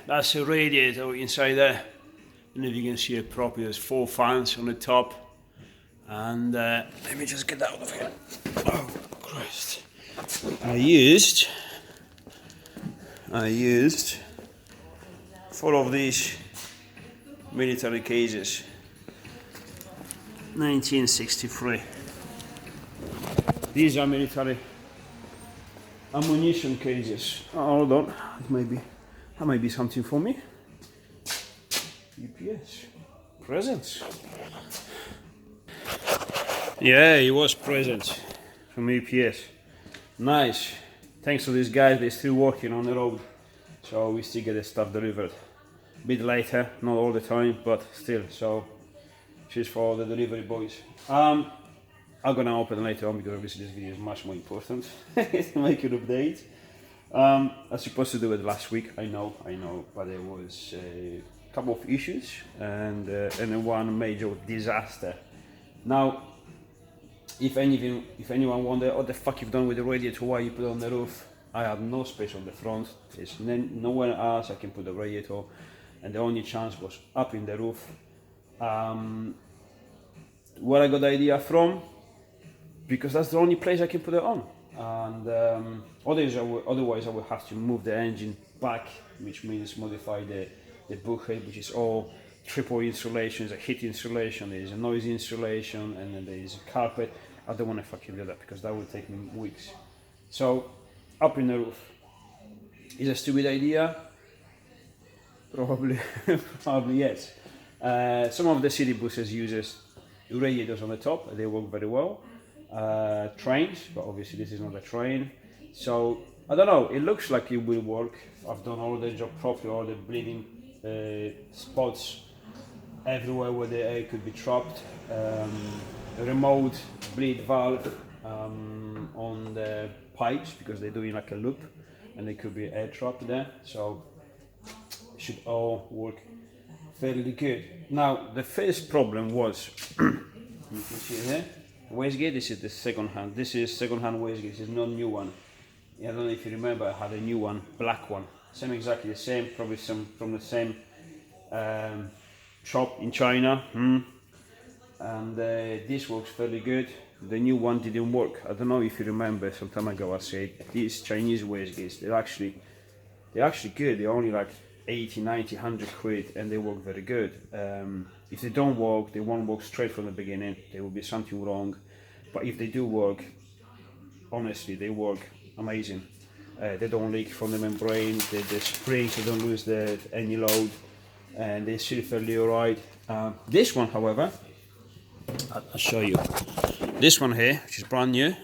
that's a radiator inside there. And if you can see it properly, there's 4 fans on the top. And let me just get that out of here. Oh Christ! I used 4 of these military cages. 1963. These are military ammunition cages. Oh, hold on, that might be something for me. UPS presents. Yeah, it was presents from UPS. Nice. Thanks to these guys, they're still working on the road, so we still get the stuff delivered. A bit later, not all the time, but still. So cheers for all the delivery boys. I'm gonna open later on because obviously this video is much more important to make an update. I was supposed to do it last week, I know, but there was a couple of issues and one major disaster. Now, if anyone wonder what the fuck you've done with the radiator, why you put it on the roof, I have no space on the front. There's nowhere else I can put the radiator, and the only chance was up in the roof. Where I got the idea from, because that's the only place I can put it on, and otherwise I will have to move the engine back, which means modify the bulkhead, which is all triple insulation. There's a heat insulation, there's a noise insulation, and then there's a carpet. I don't want to fucking do that because that will take me weeks. So up in the roof is a stupid idea. Probably yes. Some of the city buses uses radiators on the top. They work very well. Trains, but obviously this is not a train. So I don't know. It looks like it will work. I've done all the job properly, all the bleeding spots everywhere where the air could be trapped. A remote bleed valve on the pipes because they're doing like a loop, and there could be air trapped there. So it should all work fairly good. Now the first problem was you can see here, wastegate. This is the second hand. This is second hand wastegate. This is not new one. I don't know if you remember, I had a new one, black one. Same, exactly the same, probably some from the same shop in China. And this works fairly good. The new one didn't work. I don't know if you remember, some time ago I said these Chinese wastegates, they're actually good. They're only like 80, 90, 100 quid, and they work very good. If they don't work, they won't work straight from the beginning. There will be something wrong. But if they do work, honestly, they work amazing. They don't leak from the membrane. The springs, they don't lose any load, and they're still fairly alright. This one, however, I'll show you. This one here, which is brand new,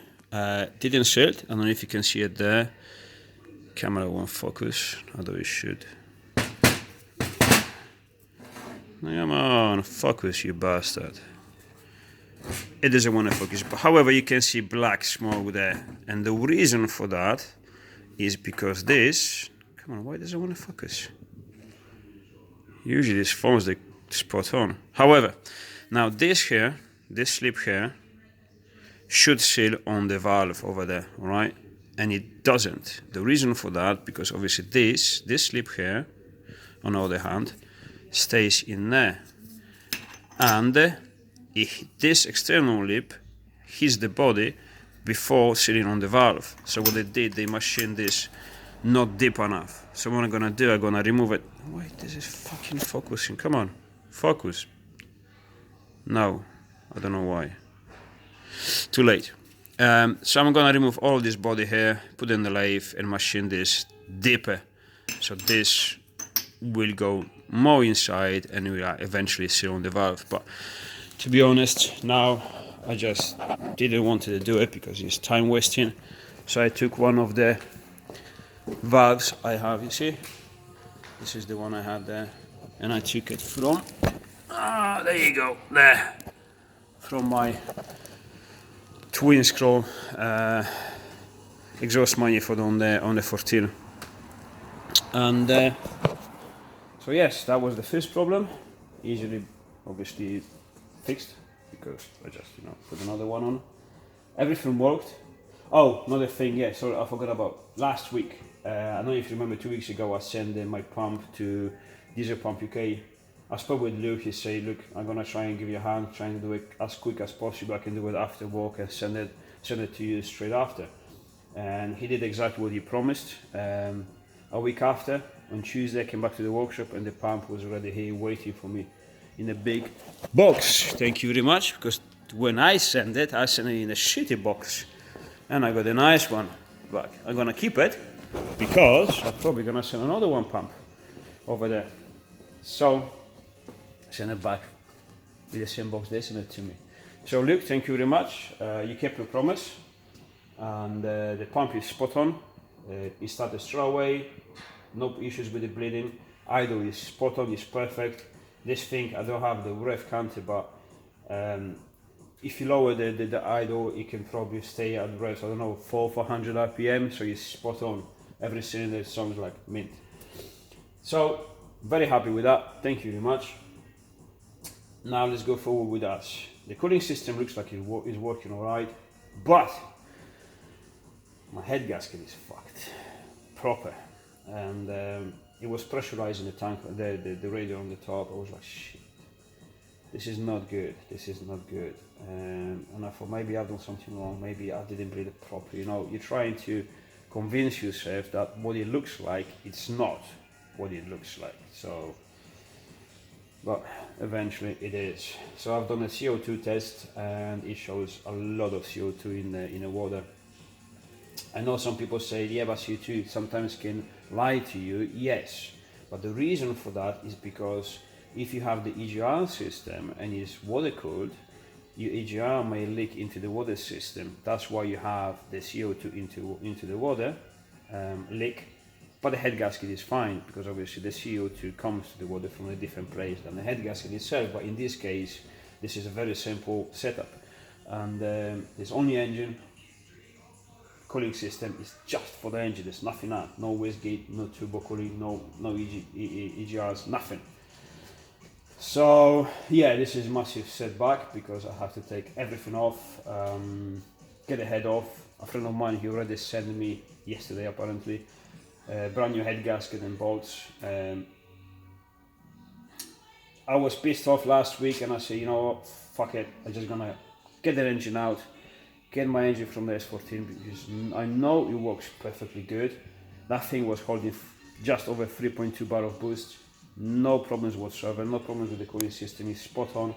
didn't silt. I don't know if you can see it there. Camera won't focus, although it should. Come on, focus, you bastard. It doesn't want to focus, but however, you can see black smoke there, and the reason for that is because this. Come on, why does it want to focus? Usually, this phone's the spot on. However, now this slip here should seal on the valve over there, all right? And it doesn't. The reason for that, because obviously this slip here, on the other hand, stays in there, and this external lip hits the body before sealing on the valve. So what they did, they machined this not deep enough. So what I'm gonna do, I'm gonna remove it. Wait, this is fucking focusing. Come on, focus. No, I don't know why. Too late. So I'm gonna remove all this body here, put it in the lathe, and machine this deeper. So this will go more inside and will eventually seal on the valve. But to be honest, now I just didn't want to do it because it's time wasting. So I took one of the valves I have. You see, this is the one I had there, and I took it from. There you go, there, from my twin scroll exhaust manifold on the 14, and so yes, that was the first problem. Easily, obviously fixed because I just put another one on. Everything worked. Oh, another thing, yeah, sorry, I forgot about last week. I don't know if you remember 2 weeks ago I sent my pump to Diesel Pump UK. I spoke with Luke. He said, look, I'm gonna try and give you a hand, trying to do it as quick as possible. I can do it after work and send it to you straight after. And he did exactly what he promised. A week after, on Tuesday, I came back to the workshop and the pump was already here waiting for me in a big box. Thank you very much, because when I send it in a shitty box, and I got a nice one back. I'm gonna keep it because I'm probably gonna send another one pump over there. So send it back with the same box they sent it to me. So Luke, thank you very much. You kept your promise, and the pump is spot on. It started straight away, no issues with the bleeding. Idle is spot on, it's perfect. This thing, I don't have the rev counter, but if you lower the idle, it can probably stay at revs, I don't know, 400 RPM, so it's spot on. Every cylinder sounds like mint. So, very happy with that, thank you very much. Now let's go forward with us. The cooling system looks like it is working alright, but my head gasket is fucked, proper. And it was pressurizing the tank, the radiator on the top. I was like, shit, this is not good, this is not good. And I thought maybe I've done something wrong, maybe I didn't bleed it properly. You know, you're trying to convince yourself that what it looks like, it's not what it looks like. So, but eventually it is. So I've done a CO2 test and it shows a lot of CO2 in the water. I know some people say, yeah, but CO2 sometimes can lie to you. Yes, but the reason for that is because if you have the EGR system and it's water cooled, your EGR may leak into the water system. That's why you have the CO2 into the water leak. But the head gasket is fine, because obviously the CO2 comes to the water from a different place than the head gasket itself. But in this case, this is a very simple setup, and there's only engine. Cooling system is just for the engine. There's nothing else. No wastegate, no turbo cooling, no EGRs, nothing. So yeah, this is a massive setback because I have to take everything off, get the head off. A friend of mine, he already sent me yesterday apparently brand new head gasket and bolts. I was pissed off last week and I said, you know what, fuck it, I'm just gonna get the engine out, get my engine from the S14, because I know it works perfectly good. That thing was holding just over 3.2 bar of boost, no problems whatsoever, no problems with the cooling system, it's spot on.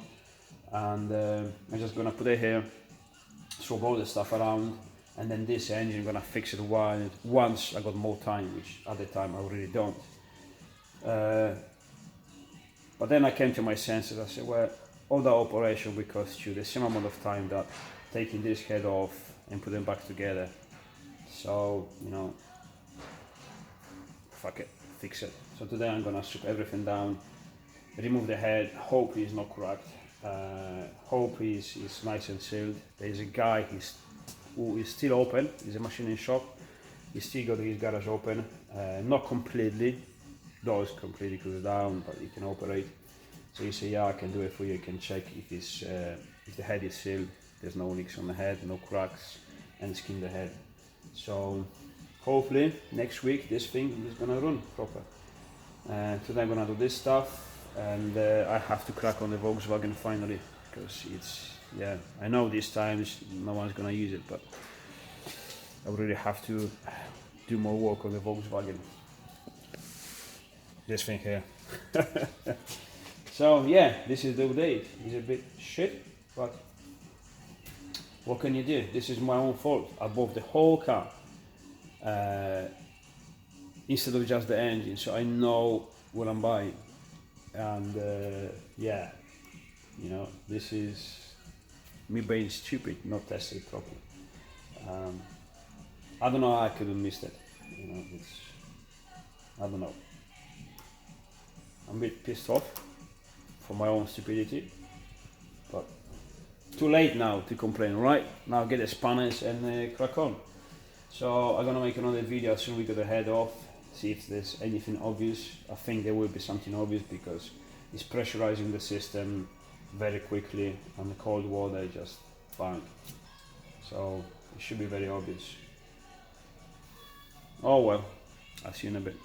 And I'm just gonna put it here, swap all the stuff around, and then this engine I'm gonna fix it once I got more time, which at the time I really don't. But then I came to my senses. I said, well, all that operation will cost you the same amount of time that taking this head off and putting back together. So, you know, fuck it, fix it. So today I'm gonna strip everything down, remove the head, hope he's not cracked, hope he's nice and sealed. There's a guy who is still open, he's a machining shop, he's still got his garage open, not completely, doors completely closed down, but he can operate. So he said, yeah, I can do it for you, you can check if the head is sealed, there's no leaks on the head, no cracks, and skin the head. So hopefully next week this thing is gonna run proper. Today I'm gonna do this stuff, and I have to crack on the Volkswagen finally, because it's, yeah, I know these times no one's gonna use it, but I really have to do more work on the Volkswagen. This thing here. So yeah, this is the update. It's a bit shit, but what can you do? This is my own fault. I bought the whole car instead of just the engine, so I know what I'm buying. And yeah, you know, this is me being stupid, not testing it properly. I don't know how I could have missed it. You know, I don't know. I'm a bit pissed off for my own stupidity, but too late now to complain, right? Now get the spanners and crack on. So I'm gonna make another video as soon as we get the head off, see if there's anything obvious. I think there will be something obvious because it's pressurizing the system very quickly, and the cold water just bang. So it should be very obvious. Oh well, I'll see you in a bit.